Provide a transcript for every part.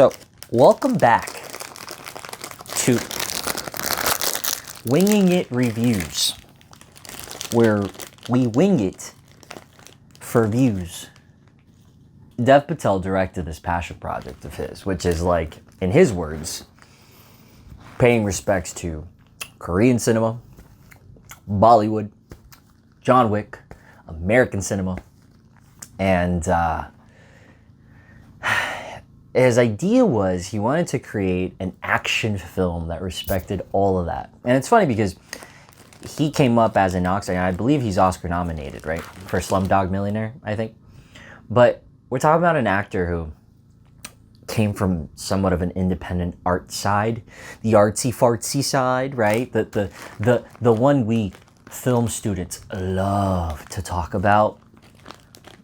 So, welcome back to Winging It Reviews, where we wing it for views. Dev Patel directed this passion project of his, which is like, in his words, paying respects to Korean cinema, Bollywood, John Wick, American cinema, and his idea was he wanted to create an action film that respected all of that. And it's funny because he came up as an Oscar, and I believe he's Oscar nominated, right? For Slumdog Millionaire, I think. But we're talking about an actor who came from somewhat of an independent art side, the artsy fartsy side, right? The one we film students love to talk about,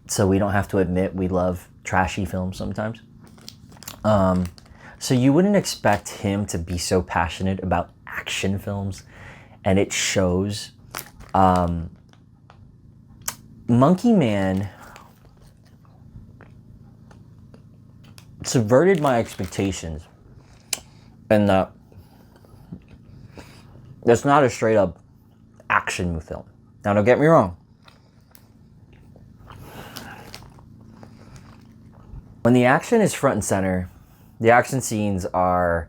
so we don't have to admit we love trashy films sometimes. So you wouldn't expect him to be so passionate about action films, and it shows. Monkey Man subverted my expectations, and it's not a straight up action film. Now, don't get me wrong. When the action is front and center, the action scenes are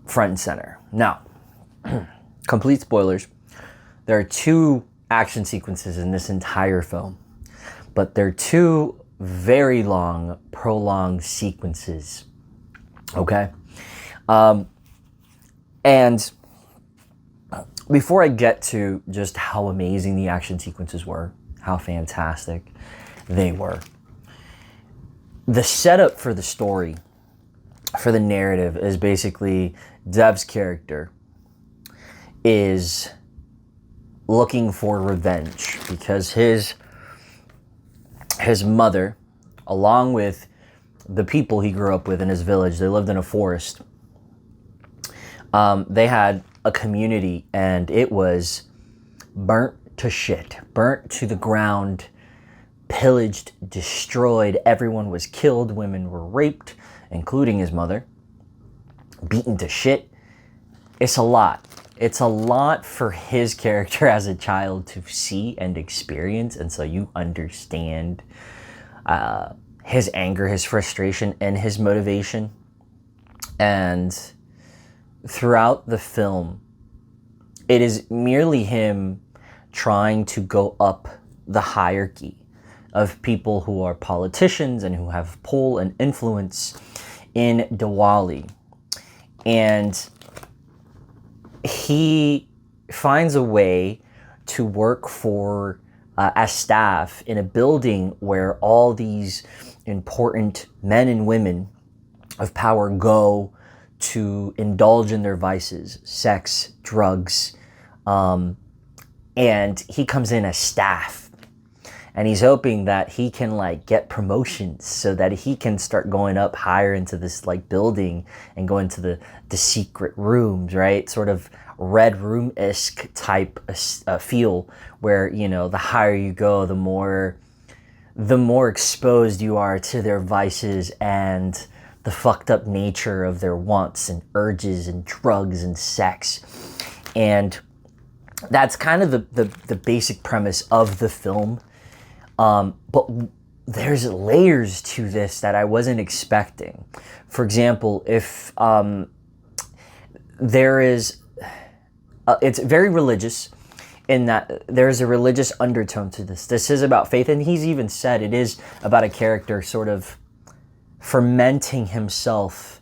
front and center. Now, complete spoilers. There are two action sequences in this entire film, but they're two very long, prolonged sequences. Okay? And before I get to just how amazing the action sequences were, how fantastic they were, the setup for the story, for the narrative, is basically Dev's character is looking for revenge because his mother, along with the people he grew up with in his village, they lived in a forest. They had a community, and it was burnt to shit, burnt to the ground, pillaged, destroyed. Everyone was killed. Women were raped, including his mother, beaten to shit. It's a lot. It's a lot for his character as a child to see and experience, and so you understand his anger, his frustration, and his motivation. And throughout the film, it is merely him trying to go up the hierarchy of people who are politicians and who have pull and influence in Diwali. And he finds a way to work for as staff in a building where all these important men and women of power go to indulge in their vices, sex, drugs, and he comes in as staff. And he's hoping that he can get promotions so that he can start going up higher into this building and go into the secret rooms, right? Sort of Red Room-esque type feel where, the higher you go, the more exposed you are to their vices and the fucked up nature of their wants and urges and drugs and sex. And that's kind of the basic premise of the film. But there's layers to this that I wasn't expecting. For example, if there is, it's very religious in that there's a religious undertone to this. This is about faith, and he's even said it is about a character sort of fermenting himself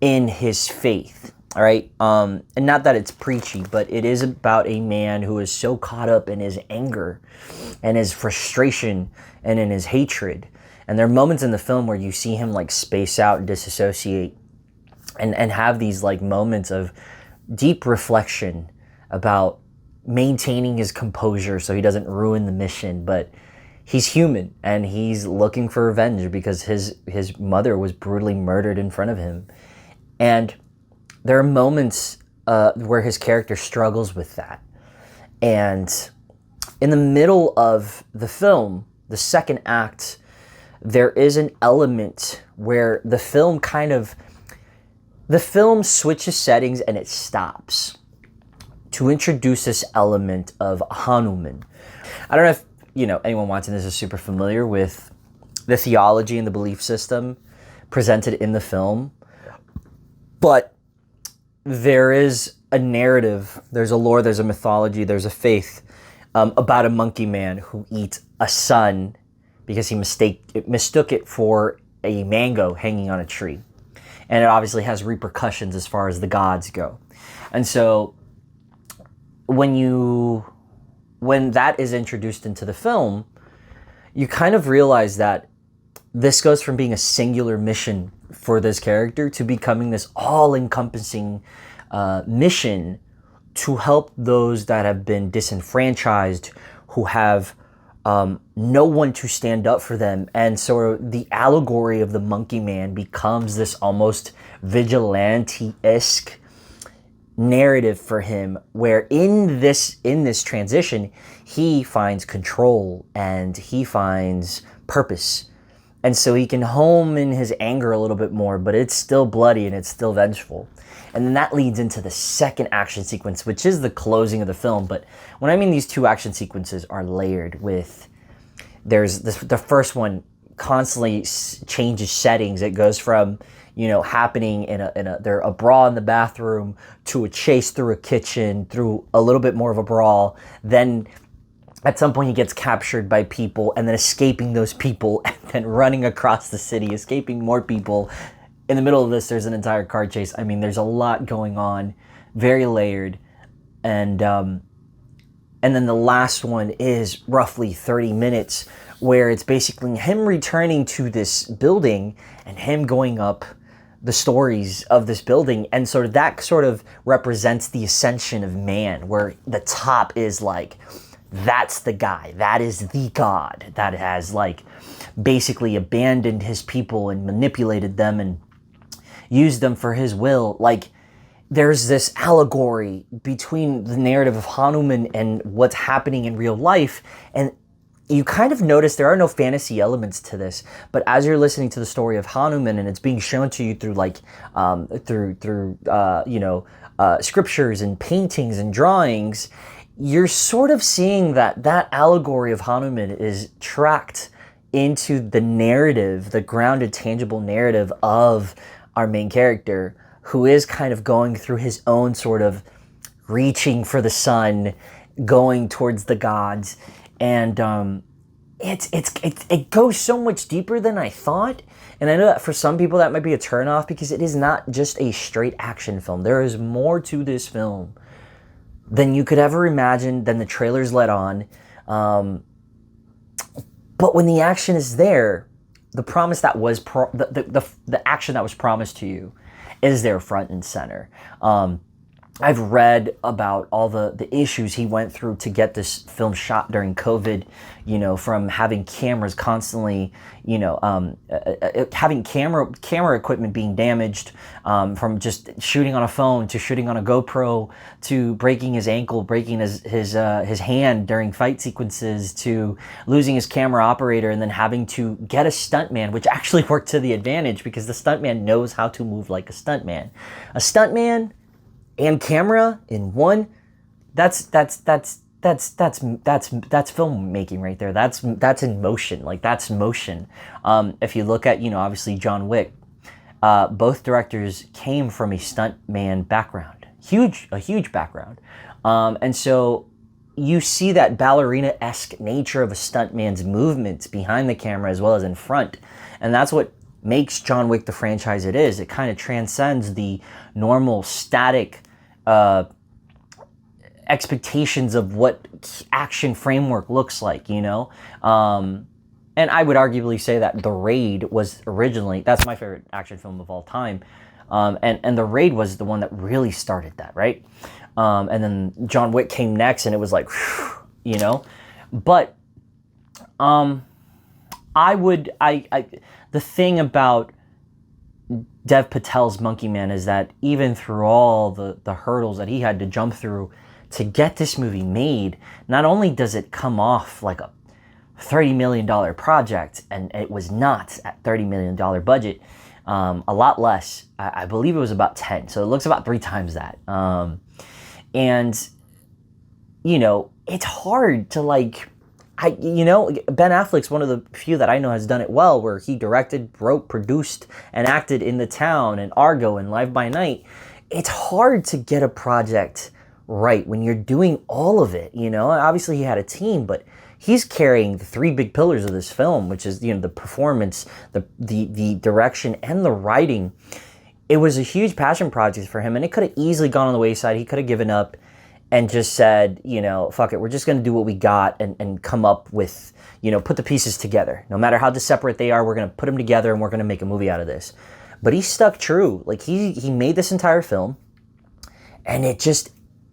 in his faith. All right, and not that it's preachy, but it is about a man who is so caught up in his anger and his frustration and in his hatred. And there are moments in the film where you see him space out and disassociate and have these moments of deep reflection about maintaining his composure so he doesn't ruin the mission. But he's human, and he's looking for revenge because his mother was brutally murdered in front of him. And there are moments where his character struggles with that. And in the middle of the film, the second act, there is an element where the film switches settings and it stops to introduce this element of Hanuman. I don't know if anyone watching this is super familiar with the theology and the belief system presented in the film, but there is a narrative, there's a lore, there's a mythology, there's a faith about a monkey man who eats a sun because he mistook it for a mango hanging on a tree. And it obviously has repercussions as far as the gods go. And so when that is introduced into the film, you kind of realize that this goes from being a singular mission for this character to becoming this all-encompassing mission to help those that have been disenfranchised, who have no one to stand up for them. And so the allegory of the monkey man becomes this almost vigilante-esque narrative for him, where in this transition he finds control and he finds purpose, and so he can home in his anger a little bit more, but it's still bloody and it's still vengeful. And then that leads into the second action sequence, which is the closing of the film. But when I mean these two action sequences are layered with, there's the first one constantly changes settings. It goes from happening in a brawl in the bathroom to a chase through a kitchen, through a little bit more of a brawl. Then at some point he gets captured by people and then escaping those people and then running across the city, escaping more people. In the middle of this, there's an entire car chase. I mean, there's a lot going on, very layered. And then the last one is roughly 30 minutes where it's basically him returning to this building and him going up the stories of this building. And so that sort of represents the ascension of man, where the top is like, that's the guy, that is the God that has basically abandoned his people and manipulated them and used them for his will. There's this allegory between the narrative of Hanuman and what's happening in real life. And you kind of notice there are no fantasy elements to this, but as you're listening to the story of Hanuman and it's being shown to you through scriptures and paintings and drawings, you're sort of seeing that allegory of Hanuman is tracked into the narrative, the grounded, tangible narrative of our main character, who is kind of going through his own sort of reaching for the sun, going towards the gods. And it goes so much deeper than I thought. And I know that for some people that might be a turnoff, because it is not just a straight action film. There is more to this film than you could ever imagine, than the trailers let on. But when the action is there, the promise that was the action that was promised to you is there front and center. I've read about all the issues he went through to get this film shot during COVID, from having cameras constantly, having camera equipment being damaged, from just shooting on a phone to shooting on a GoPro, to breaking his ankle, breaking his hand during fight sequences, to losing his camera operator, and then having to get a stuntman, which actually worked to the advantage because the stuntman knows how to move like a stuntman. A stuntman and camera in one, that's filmmaking right there. That's in motion. That's motion. If you look at, obviously John Wick, both directors came from a stuntman background, a huge background. And so you see that ballerina-esque nature of a stuntman's movements behind the camera as well as in front. And that's what makes John Wick the franchise it is. It kind of transcends the normal static expectations of what action framework looks like, and I would arguably say that The Raid was originally, that's my favorite action film of all time, and The Raid was the one that really started that, right? And then John Wick came next, and it was like, but the thing about Dev Patel's Monkey Man is that even through all the hurdles that he had to jump through to get this movie made, not only does it come off like $30 million project, and it was not at $30 million budget. A lot less. I believe it was about 10. So it looks about 3 times that. And, you know, it's hard to like, Ben Affleck's one of the few that I know has done it well, where he directed, wrote, produced, and acted in The Town and Argo and Live by Night. It's hard to get a project right when you're doing all of it, you know? Obviously he had a team, but he's carrying the 3 big pillars of this film, which is, you know, the performance, the direction, and the writing. It was a huge passion project for him, and it could have easily gone on the wayside. He could have given up and just said, you know, fuck it, we're just going to do what we got and come up with, you know, put the pieces together. No matter how separate they are, we're going to put them together and we're going to make a movie out of this. But he stuck true. Like, he made this entire film, and it just,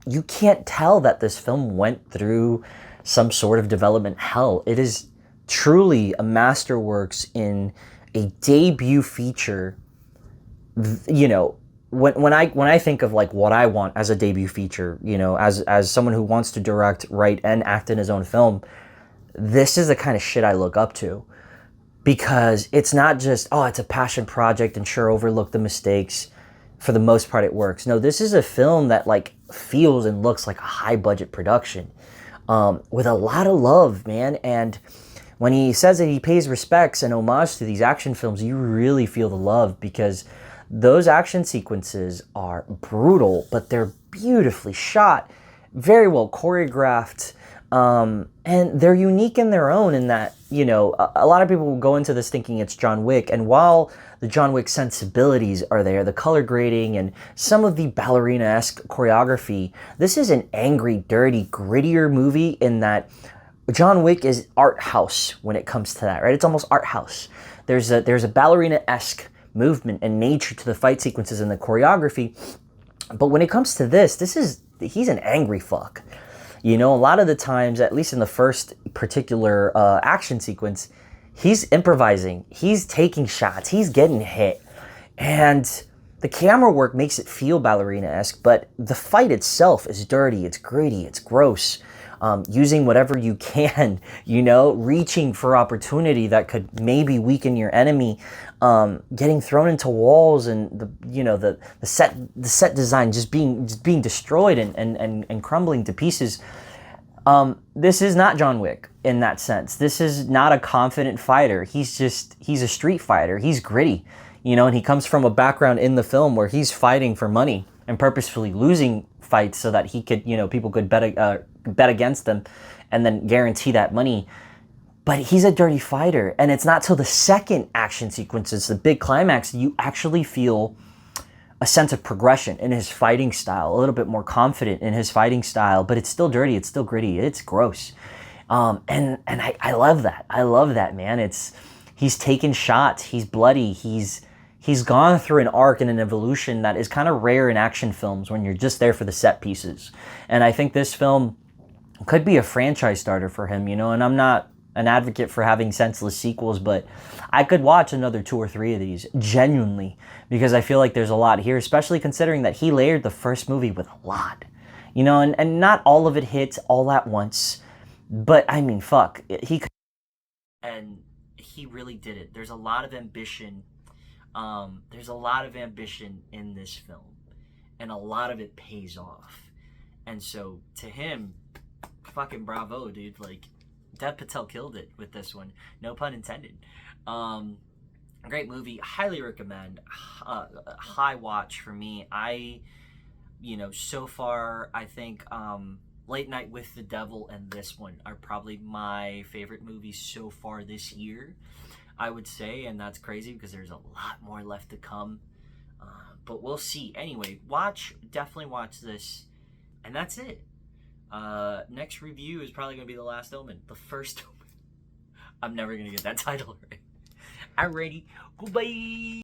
you can't tell that this film went through some sort of development hell. It is truly a masterworks in a debut feature. You know, when I think of like what I want as a debut feature, you know, as someone who wants to direct, write, and act in his own film, this is the kind of shit I look up to. Because it's not just, oh, it's a passion project and sure, overlook the mistakes. For the most part, it works. No, this is a film that like feels and looks like a high budget production, with a lot of love, man. And when he says that he pays respects and homage to these action films, you really feel the love, because those action sequences are brutal, but they're beautifully shot, very well choreographed, and they're unique in their own, in that, you know, a lot of people will go into this thinking it's John Wick, and while the John Wick sensibilities are there, the color grading and some of the ballerina-esque choreography, this is an angry, dirty, grittier movie in that John Wick is art house when it comes to that, right? It's almost art house. There's a ballerina-esque movement and nature to the fight sequences and the choreography, but when it comes to he's an angry fuck. You know, a lot of the times, at least in the first particular action sequence, he's improvising, he's taking shots, he's getting hit, and the camera work makes it feel ballerina-esque, but the fight itself is dirty, it's gritty, it's gross. Using whatever you can, you know, reaching for opportunity that could maybe weaken your enemy, getting thrown into walls, and the set design just being destroyed and crumbling to pieces. This is not John Wick in that sense. This is not a confident fighter. He's a street fighter. He's gritty, you know, and he comes from a background in the film where he's fighting for money and purposefully losing fights so that he could, you know, people could bet against them and then guarantee that money. But he's a dirty fighter, and it's not till the second action sequences, the big climax, you actually feel a sense of progression in his fighting style, a little bit more confident in his fighting style, but it's still dirty, it's still gritty, it's gross. And I love that. I love that, man. He's taken shots, he's bloody, he's gone through an arc and an evolution that is kind of rare in action films when you're just there for the set pieces. And I think this film could be a franchise starter for him, you know, and I'm not an advocate for having senseless sequels, but I could watch another 2 or 3 of these, genuinely, because I feel like there's a lot here, especially considering that he layered the first movie with a lot, you know, and not all of it hits all at once, but I mean, fuck, and he really did it. There's a lot of ambition. There's a lot of ambition in this film, and a lot of it pays off. And so to him, fucking bravo, dude. Like, Dev Patel killed it with this one. No pun intended. Great movie. Highly recommend. High watch for me. So far, I think Late Night with the Devil and this one are probably my favorite movies so far this year, I would say. And that's crazy because there's a lot more left to come. But we'll see. Anyway, definitely watch this. And that's it. Next review is probably going to be The Last Omen. The first Omen. I'm never going to get that title right. Alrighty. Goodbye.